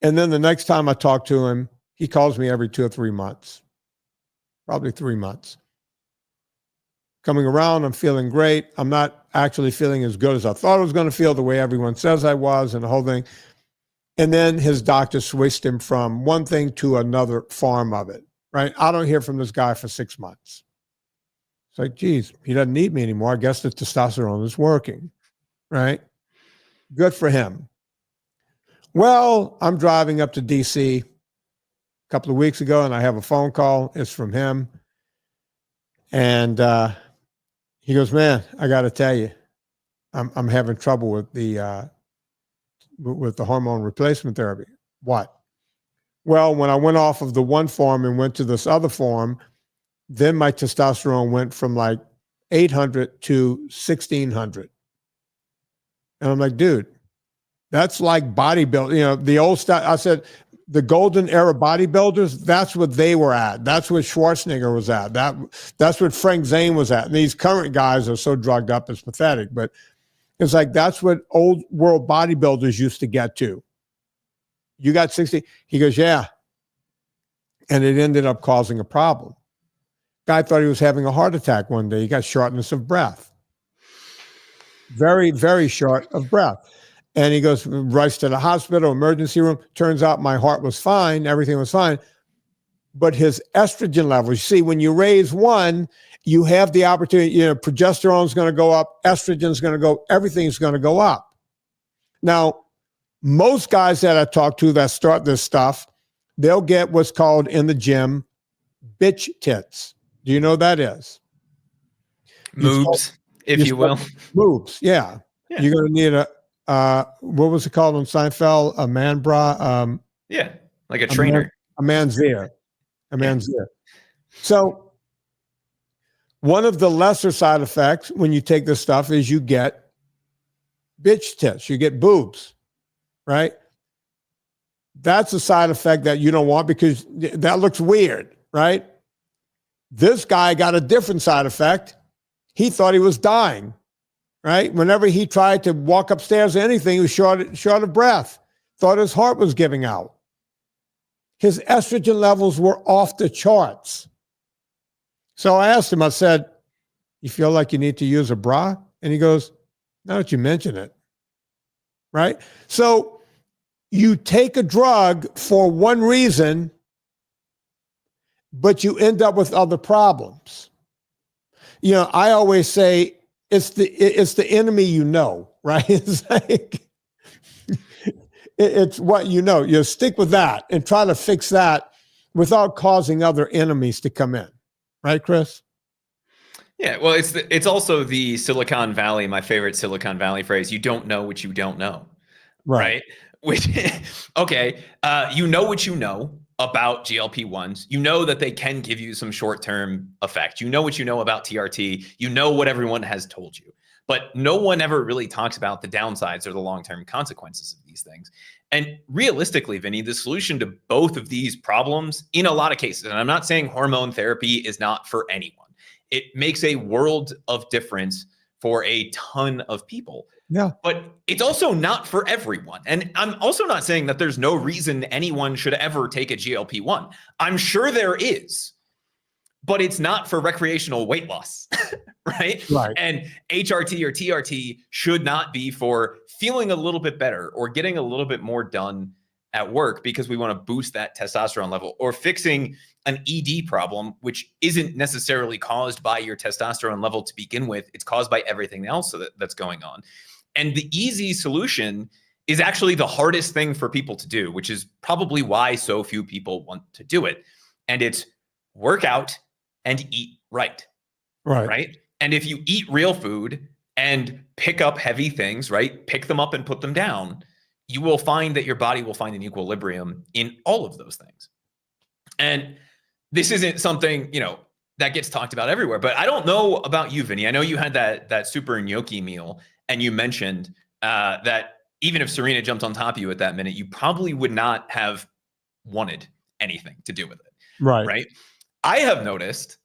And then the next time I talk to him, he calls me every 2 or 3 months, probably 3 months. Coming around, I'm feeling great. I'm not actually feeling as good as I thought I was going to feel, the way everyone says I was, and the whole thing. And then his doctor switched him from one thing to another form of it, right? I don't hear from this guy for 6 months. It's like, geez, he doesn't need me anymore. I guess the testosterone is working, right? Good for him. Well, I'm driving up to DC a couple of weeks ago, and I have a phone call. It's from him. And he goes, man, I got to tell you, I'm having trouble with the hormone replacement therapy. What? Well, when I went off of the one form and went to this other form, then my testosterone went from like 800 to 1600. And I'm like, dude, that's like bodybuilding. You know, the old stuff. I said, the golden era bodybuilders, that's what they were at. That's what Schwarzenegger was at. That's what Frank Zane was at. And these current guys are so drugged up, it's pathetic. But it's like, that's what old world bodybuilders used to get to. You got 60. He goes, yeah. And it ended up causing a problem. Guy thought he was having a heart attack one day. He got shortness of breath. Very, very short of breath. And he goes, rushed to the hospital, emergency room. Turns out my heart was fine. Everything was fine. But his estrogen levels, you see, when you raise one, you have the opportunity, you know, progesterone's going to go up, estrogen's going to go, everything's going to go up. Now, most guys that I talk to that start this stuff, they'll get what's called in the gym bitch tits. Do you know what that is? Moobs, if you will. Moobs, yeah. You're going to need what was it called on Seinfeld? A man bra? Yeah, like a trainer. A man's ear. A man's ear. So one of the lesser side effects when you take this stuff is you get bitch tits. You get boobs, right? That's a side effect that you don't want because that looks weird, right? This guy got a different side effect. He thought he was dying, right? Whenever he tried to walk upstairs or anything, he was short of breath, thought his heart was giving out. His estrogen levels were off the charts. So I asked him, I said, you feel like you need to use a bra? And he goes, now that you mention it, right? So you take a drug for one reason, but you end up with other problems. You know, I always say it's the enemy you know, right? It's like it's what you know. You stick with that and try to fix that without causing other enemies to come in, right, Chris? Yeah, well, it's also the Silicon Valley, my favorite Silicon Valley phrase. You don't know what you don't know, right? Which, okay, you know what you know about GLP-1s. You know that they can give you some short-term effect. You know what you know about TRT. You know what everyone has told you. But no one ever really talks about the downsides or the long-term consequences of these things. And realistically, Vinny, the solution to both of these problems in a lot of cases, and I'm not saying hormone therapy is not for anyone. It makes a world of difference for a ton of people. Yeah. But it's also not for everyone. And I'm also not saying that there's no reason anyone should ever take a GLP-1. I'm sure there is, but it's not for recreational weight loss, right? Right. And HRT or TRT should not be for feeling a little bit better or getting a little bit more done at work because we want to boost that testosterone level or fixing an ED problem, which isn't necessarily caused by your testosterone level to begin with. It's caused by everything else that's going on. And the easy solution is actually the hardest thing for people to do, which is probably why so few people want to do it. And it's work out and eat right. Right. And if you eat real food and pick up heavy things, right, pick them up and put them down, you will find that your body will find an equilibrium in all of those things. And this isn't something, you know, that gets talked about everywhere, but I don't know about you, Vinny. I know you had that super gnocchi meal and you mentioned that even if Serena jumped on top of you at that minute, you probably would not have wanted anything to do with it. Right. I have noticed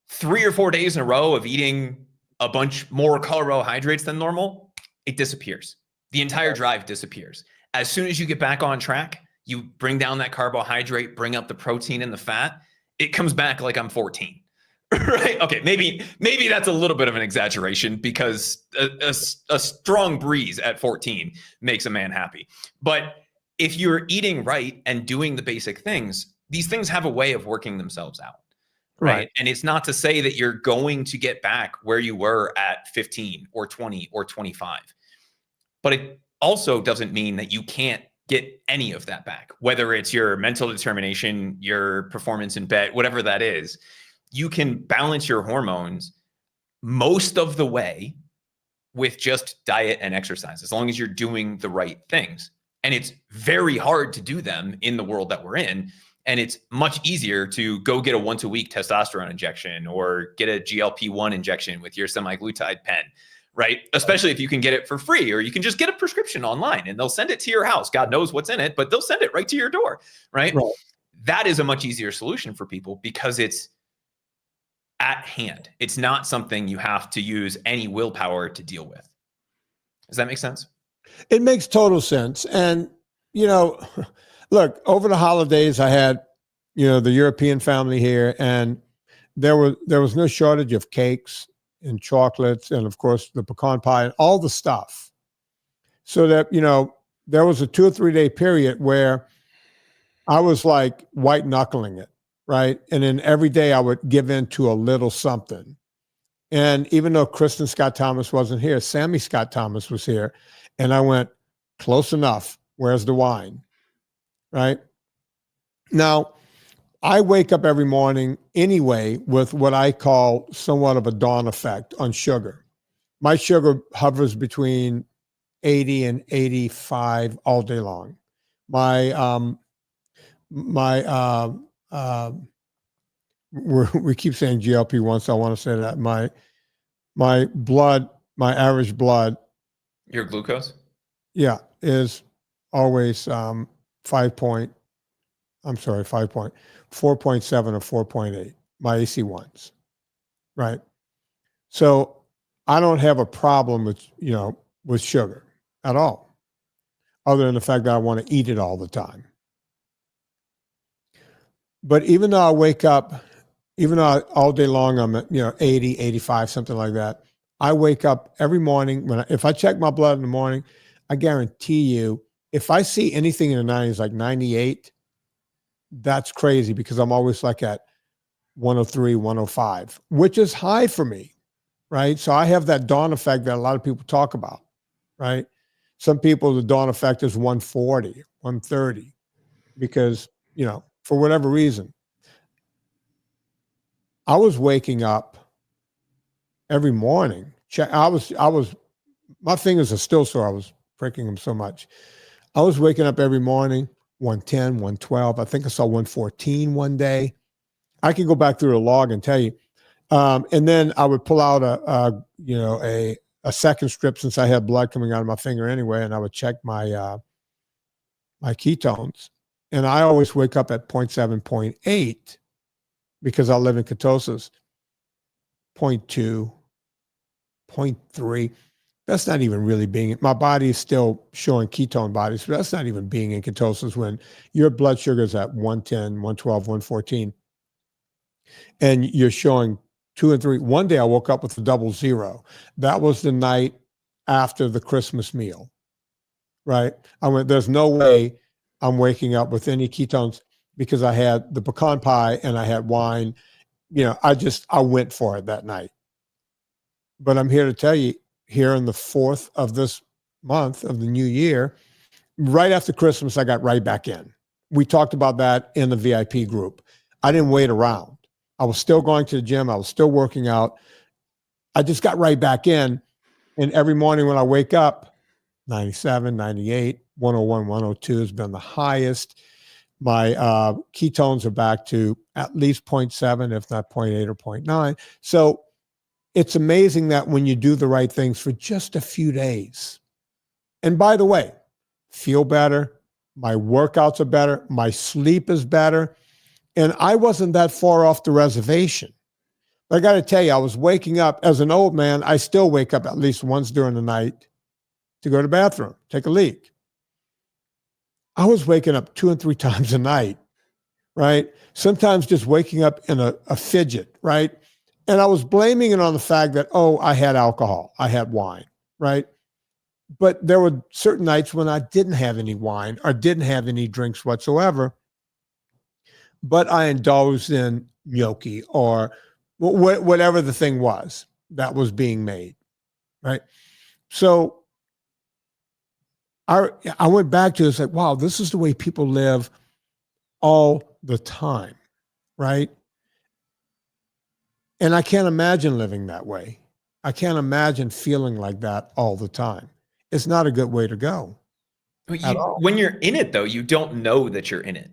3 or 4 days in a row of eating a bunch more carbohydrates than normal, it disappears. The entire drive disappears. As soon as you get back on track, you bring down that carbohydrate, bring up the protein and the fat, it comes back like I'm 14. Right? Okay, maybe that's a little bit of an exaggeration because a strong breeze at 14 makes a man happy. But if you're eating right and doing the basic things, these things have a way of working themselves out. Right. And it's not to say that you're going to get back where you were at 15 or 20 or 25. But it also doesn't mean that you can't get any of that back, whether it's your mental determination, your performance in bed, whatever that is. You can balance your hormones most of the way with just diet and exercise, as long as you're doing the right things. And it's very hard to do them in the world that we're in. And it's much easier to go get a once-a-week testosterone injection or get a GLP-1 injection with your semaglutide pen, right? Especially if you can get it for free, or you can just get a prescription online and they'll send it to your house. God knows what's in it, but they'll send it right to your door, right? That is a much easier solution for people because it's at hand. It's not something you have to use any willpower to deal with. Does that make sense? It makes total sense. And, you know, look, over the holidays, I had, you know, the European family here, and there was no shortage of cakes and chocolates and, of course, the pecan pie and all the stuff. So that, you know, there was a 2 or 3 day period where I was like white knuckling it, right? And then every day I would give in to a little something. And even though Kristen Scott Thomas wasn't here, Sammy Scott Thomas was here. And I went, close enough. Where's the wine? Right? Now, I wake up every morning anyway with what I call somewhat of a dawn effect on sugar. My sugar hovers between 80 and 85 all day long. We keep saying GLP-1, so I want to say that my blood, my average blood, your glucose, yeah, is always 4.7 or 4.8, my AC1s, right? So I don't have a problem with, you know, with sugar at all, other than the fact that I want to eat it all the time. But even though I wake up, even though all day long I'm at, you know, 80, 85, something like that, I wake up every morning if I check my blood in the morning, I guarantee you, if I see anything in the 90s, like 98, that's crazy because I'm always like at 103, 105, which is high for me, right? So I have that dawn effect that a lot of people talk about, right? Some people, the dawn effect is 140, 130, because, you know, for whatever reason, I was waking up every morning. My fingers are still sore. I was pricking them so much. I was waking up every morning, 110, 112. I think I saw 114 one day. I can go back through the log and tell you. And then I would pull out a second strip, since I had blood coming out of my finger anyway, and I would check my ketones. And I always wake up at 0.7, 0.8 because I live in ketosis. 0.2, 0.3. That's not even really being, my body is still showing ketone bodies, but that's not even being in ketosis when your blood sugar is at 110, 112, 114. And you're showing 2 and 3. One day I woke up with a 00. That was the night after the Christmas meal, right? I went, there's no way I'm waking up with any ketones because I had the pecan pie and I had wine. You know, I went for it that night. But I'm here to tell you, here in the 4th of this month of the new year, right after Christmas, I got right back in. We talked about that in the VIP group. I didn't wait around. I was still going to the gym. I was still working out. I just got right back in. And every morning when I wake up, 97, 98, 101, 102 has been the highest. My ketones are back to at least 0.7, if not 0.8 or 0.9. So it's amazing that when you do the right things for just a few days, and by the way, feel better, my workouts are better, my sleep is better, and I wasn't that far off the reservation. I got to tell you, I was waking up as an old man. I still wake up at least once during the night to go to the bathroom, take a leak. I was waking up 2 and 3 times a night, right? Sometimes just waking up in a fidget, right? And I was blaming it on the fact that, oh, I had alcohol, I had wine, right? But there were certain nights when I didn't have any wine or didn't have any drinks whatsoever, but I indulged in gnocchi or whatever the thing was that was being made, right? So I went back to it's like, wow, this is the way people live all the time, right? And I can't imagine living that way. I can't imagine feeling like that all the time. It's not a good way to go at all. When you're in it, though, you don't know that you're in it,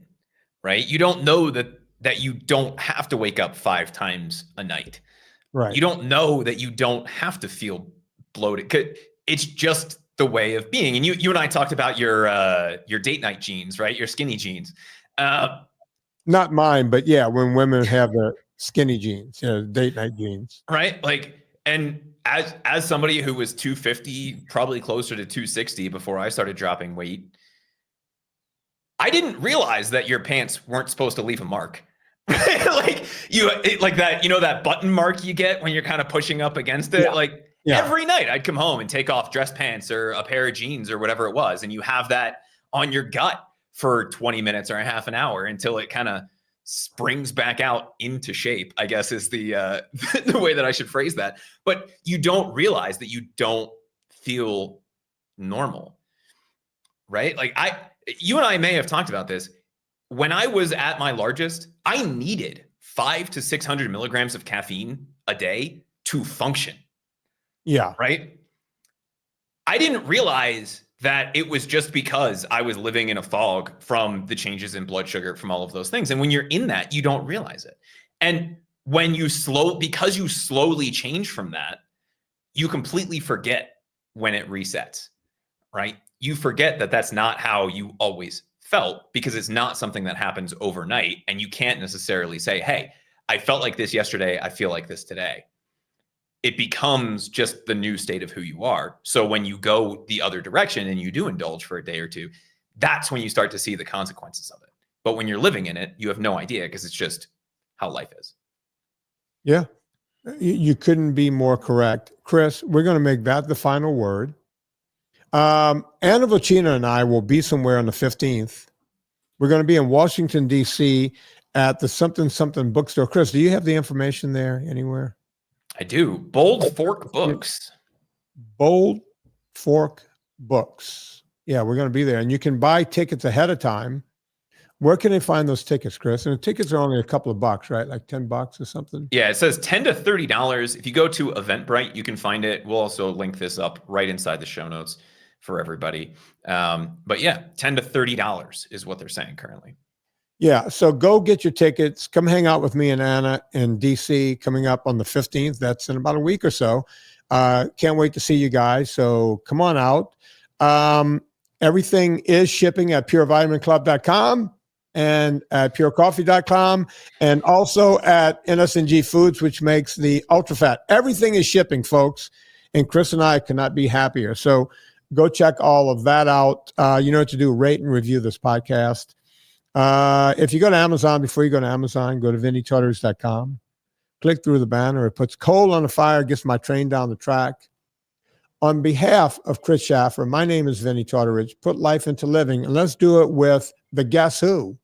right? You don't know that you don't have to wake up 5 times a night. Right. You don't know that you don't have to feel bloated. It's just the way of being. And you and I talked about your date night jeans, right? Your skinny jeans. Not mine, but yeah, when women have their skinny jeans, date night jeans. Right? Like, and as somebody who was 250, probably closer to 260 before I started dropping weight, I didn't realize that your pants weren't supposed to leave a mark. Like that, that button mark you get when you're kind of pushing up against it. Every night I'd come home and take off dress pants or a pair of jeans or whatever it was. And you have that on your gut for 20 minutes or a half an hour until it kind of springs back out into shape, I guess is the the way that I should phrase that. But you don't realize that you don't feel normal, right? Like you and I may have talked about this. When I was at my largest, I needed 500 to 600 milligrams of caffeine a day to function. Yeah. Right. I didn't realize that it was just because I was living in a fog from the changes in blood sugar, from all of those things. And when you're in that, you don't realize it. And when because you slowly change from that, you completely forget when it resets, right? You forget that that's not how you always felt, because it's not something that happens overnight. And you can't necessarily say, hey, I felt like this yesterday, I feel like this today. It becomes just the new state of who you are. So when you go the other direction and you do indulge for a day or two, that's when you start to see the consequences of it. But when you're living in it, you have no idea, because it's just how life is. Yeah. You couldn't be more correct. Chris, we're going to make that the final word. Anna Vocina and I will be somewhere on the 15th. We're going to be in Washington, D.C. at the something bookstore. Chris, do you have the information there anywhere? I do. Bold Fork Books. Bold Fork Books. Yeah, we're going to be there. And you can buy tickets ahead of time. Where can they find those tickets, Chris? And the tickets are only a couple of bucks, right? Like $10 or something? Yeah, it says $10 to $30. If you go to Eventbrite, you can find it. We'll also link this up right inside the show notes for everybody. But yeah, $10 to $30 is what they're saying currently. Yeah, so go get your tickets. Come hang out with me and Anna in DC coming up on the 15th. That's in about a week or so. Can't wait to see you guys. So come on out. Everything is shipping at purevitaminclub.com and at purecoffee.com and also at NSNG Foods, which makes the Ultra Fat. Everything is shipping, folks. And Chris and I could not be happier. So go check all of that out. You know what to do. Rate and review this podcast. If you go to Amazon, before you go to Amazon, go to VinnieTortorich.com. Click through the banner. It puts coal on the fire, gets my train down the track. On behalf of Chris Shaffer, my name is Vinnie Tortorich. Put life into living, and let's do it with the guess who.